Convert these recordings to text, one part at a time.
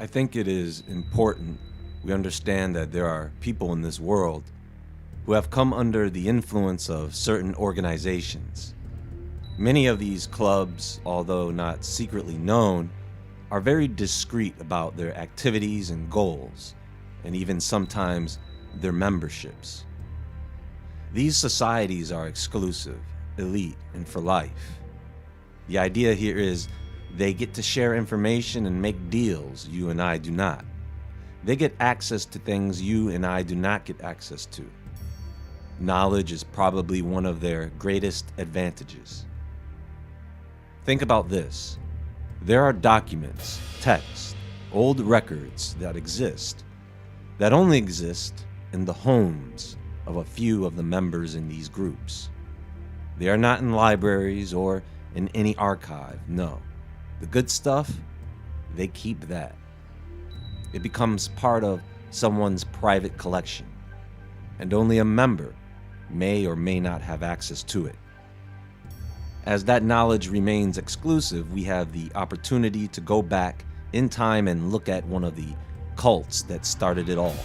I think it is important we understand that there are people in this world who have come under the influence of certain organizations. Many of these clubs, although not secretly known, are very discreet about their activities and goals, and even sometimes their memberships. These societies are exclusive, elite, and for life. The idea here is they get to share information and make deals you and I do not. They get access to things you and I do not get access to. Knowledge is probably one of their greatest advantages. Think about this. There are documents, texts, old records that exist that only exist in the homes of a few of the members in these groups. They are not in libraries or in any archive, no. The good stuff, they keep that. It becomes part of someone's private collection, and only a member may or may not have access to it. As that knowledge remains exclusive, we have the opportunity to go back in time and look at one of the cults that started it all.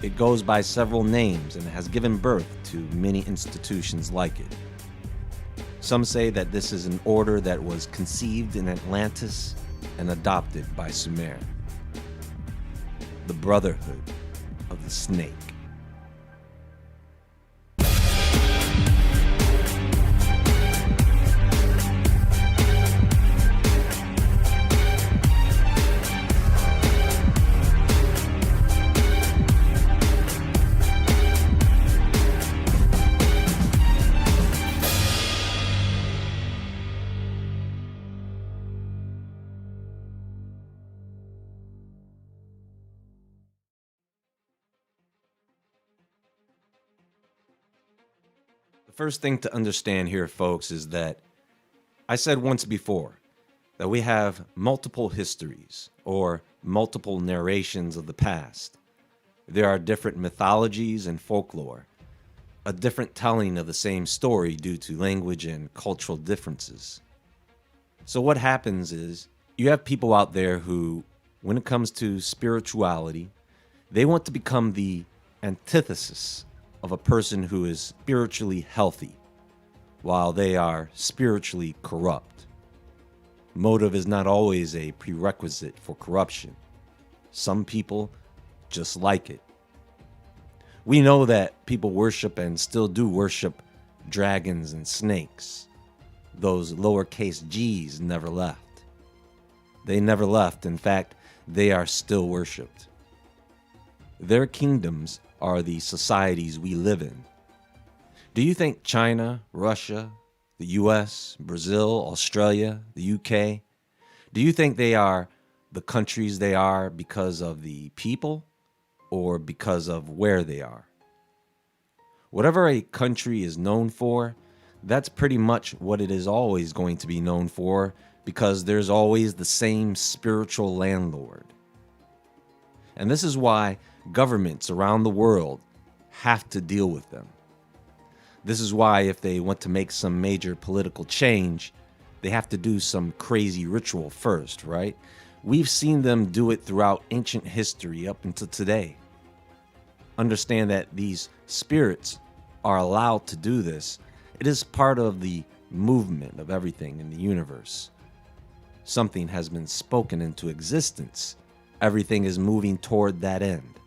It goes by several names and has given birth to many institutions like it. Some say that this is an order that was conceived in Atlantis and adopted by Sumer. The Brotherhood of the Snake. The first thing to understand here, folks, is that I said once before that we have multiple histories or multiple narrations of the past. There are different mythologies and folklore, a different telling of the same story due to language and cultural differences. So what happens is you have people out there who, when it comes to spirituality, they want to become the antithesis of a person who is spiritually healthy, while they are spiritually corrupt. Motive is not always a prerequisite for corruption. Some people just like it. We know that people worship and still do worship dragons and snakes. Those lowercase g's never left. They never left. In fact, they are still worshipped. Their kingdoms are the societies we live in. Do you think China, Russia, the US, Brazil, Australia, the UK, do you think they are the countries they are because of the people or because of where they are? Whatever a country is known for, that's pretty much what it is always going to be known for, because there's always the same spiritual landlord. And this is why governments around the world have to deal with them. This is why if they want to make some major political change, they have to do some crazy ritual first, right? We've seen them do it throughout ancient history up until today. Understand that these spirits are allowed to do this. It is part of the movement of everything in the universe. Something has been spoken into existence. Everything is moving toward that end,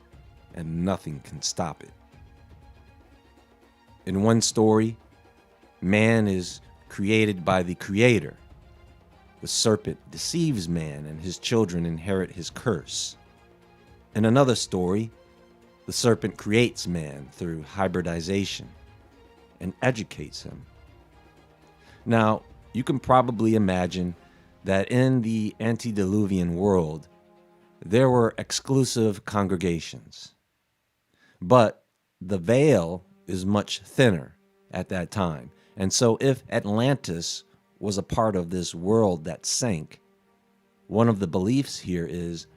and nothing can stop it. In one story, man is created by the Creator. The serpent deceives man, and his children inherit his curse. In another story, the serpent creates man through hybridization and educates him. Now, you can probably imagine that in the antediluvian world, there were exclusive congregations. But the veil is much thinner at that time. And so if Atlantis was a part of this world that sank, one of the beliefs here is,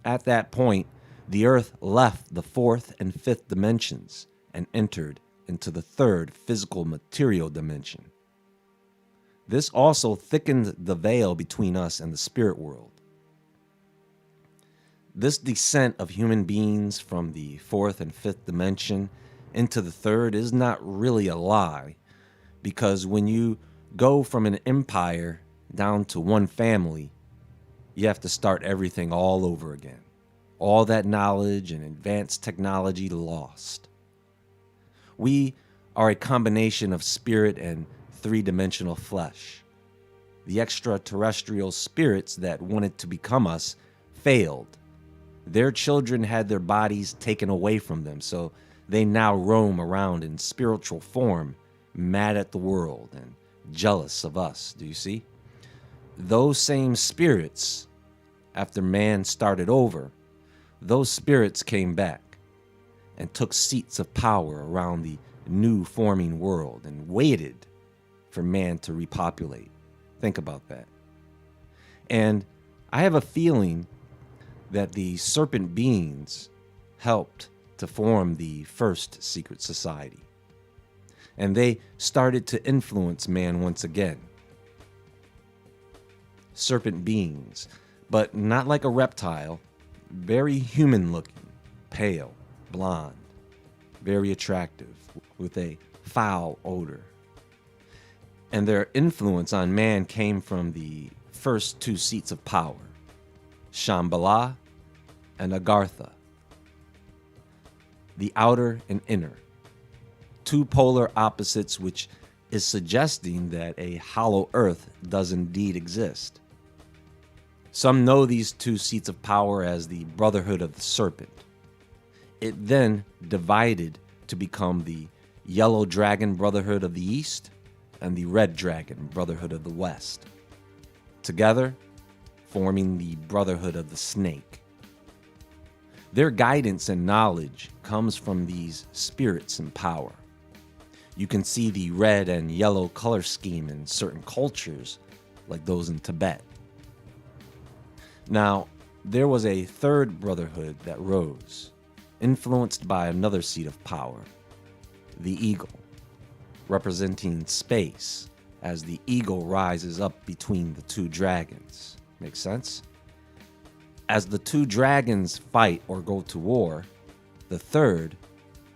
at that point, the earth left the fourth and fifth dimensions and entered into the third physical material dimension. This also thickened the veil between us and the spirit world. This descent of human beings from the fourth and fifth dimension into the third is not really a lie, because when you go from an empire down to one family, you have to start everything all over again. All that knowledge and advanced technology lost. We are a combination of spirit and three-dimensional flesh. The extraterrestrial spirits that wanted to become us failed. Their children had their bodies taken away from them, so they now roam around in spiritual form, mad at the world and jealous of us. Do you see? Those same spirits, after man started over, those spirits came back and took seats of power around the new forming world and waited for man to repopulate. Think about that. And I have a feeling that the serpent beings helped to form the first secret society. And they started to influence man once again. Serpent beings, but not like a reptile, very human looking, pale, blonde, very attractive, with a foul odor. And their influence on man came from the first two seats of power, Shambhala and Agartha, the outer and inner, two polar opposites, which is suggesting that a hollow earth does indeed exist. Some know these two seats of power as the Brotherhood of the Serpent. It then divided to become the Yellow Dragon Brotherhood of the East and the Red Dragon Brotherhood of the West, together forming the Brotherhood of the Snake. Their guidance and knowledge comes from these spirits in power. You can see the red and yellow color scheme in certain cultures, like those in Tibet. Now, there was a third brotherhood that rose, influenced by another seat of power, the eagle, representing space as the eagle rises up between the two dragons. Make sense? As the two dragons fight or go to war, the third,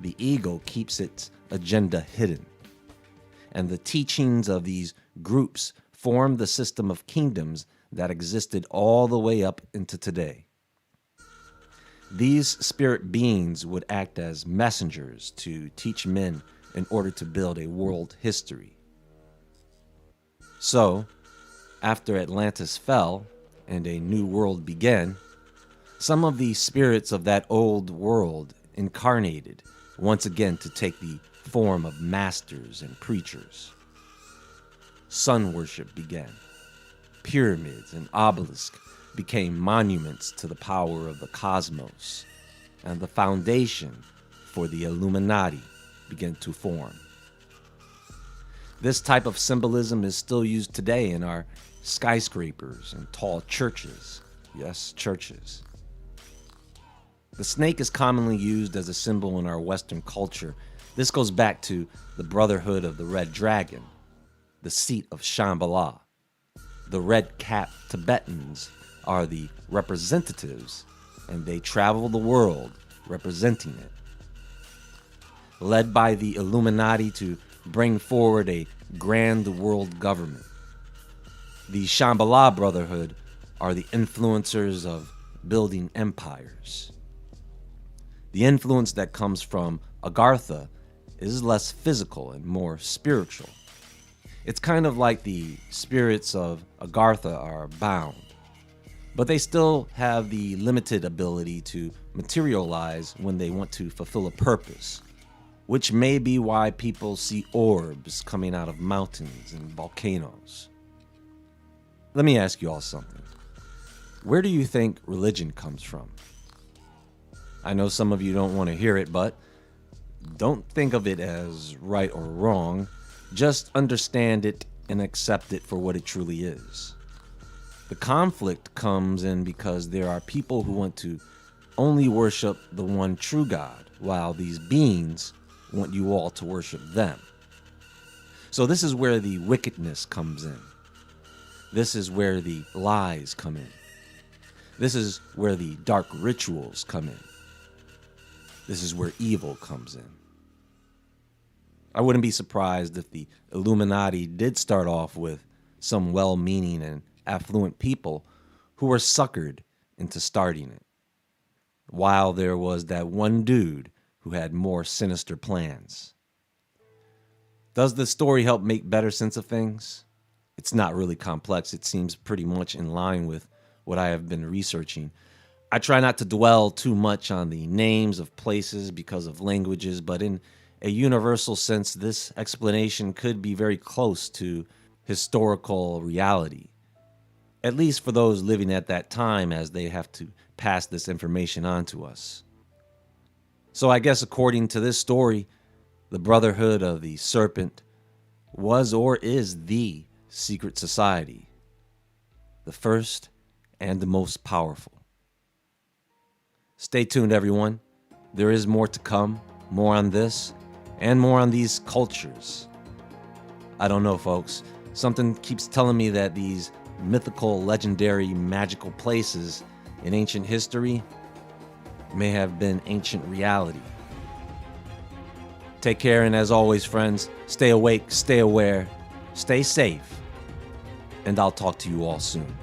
the eagle, keeps its agenda hidden. And the teachings of these groups form the system of kingdoms that existed all the way up into today. These spirit beings would act as messengers to teach men in order to build a world history. So, after Atlantis fell and a new world began, some of the spirits of that old world incarnated once again to take the form of masters and preachers. Sun worship began. Pyramids and obelisks became monuments to the power of the cosmos, and the foundation for the Illuminati began to form. This type of symbolism is still used today in our skyscrapers and tall churches. Yes, churches. The snake is commonly used as a symbol in our Western culture. This goes back to the Brotherhood of the Red Dragon, the seat of Shambhala. The red-capped Tibetans are the representatives, and they travel the world representing it. Led by the Illuminati to bring forward a grand world government. The Shambhala Brotherhood are the influencers of building empires. The influence that comes from Agartha is less physical and more spiritual. It's kind of like the spirits of Agartha are bound, but they still have the limited ability to materialize when they want to fulfill a purpose, which may be why people see orbs coming out of mountains and volcanoes. Let me ask you all something. Where do you think religion comes from? I know some of you don't want to hear it, but don't think of it as right or wrong. Just understand it and accept it for what it truly is. The conflict comes in because there are people who want to only worship the one true God, while these beings want you all to worship them. So this is where the wickedness comes in. This is where the lies come in. This is where the dark rituals come in. This is where evil comes in. I wouldn't be surprised if the Illuminati did start off with some well-meaning and affluent people who were suckered into starting it, while there was that one dude who had more sinister plans. Does this story help make better sense of things? It's not really complex. It seems pretty much in line with what I have been researching. I try not to dwell too much on the names of places because of languages, but in a universal sense, this explanation could be very close to historical reality, at least for those living at that time, as they have to pass this information on to us. So I guess according to this story, the Brotherhood of the Serpent was or is the secret society, the first and the most powerful. Stay tuned, everyone. There is more to come, more on this, and more on these cultures. I don't know, folks. Something keeps telling me that these mythical, legendary, magical places in ancient history may have been ancient reality. Take care, and as always, friends, stay awake, stay aware, stay safe, and I'll talk to you all soon.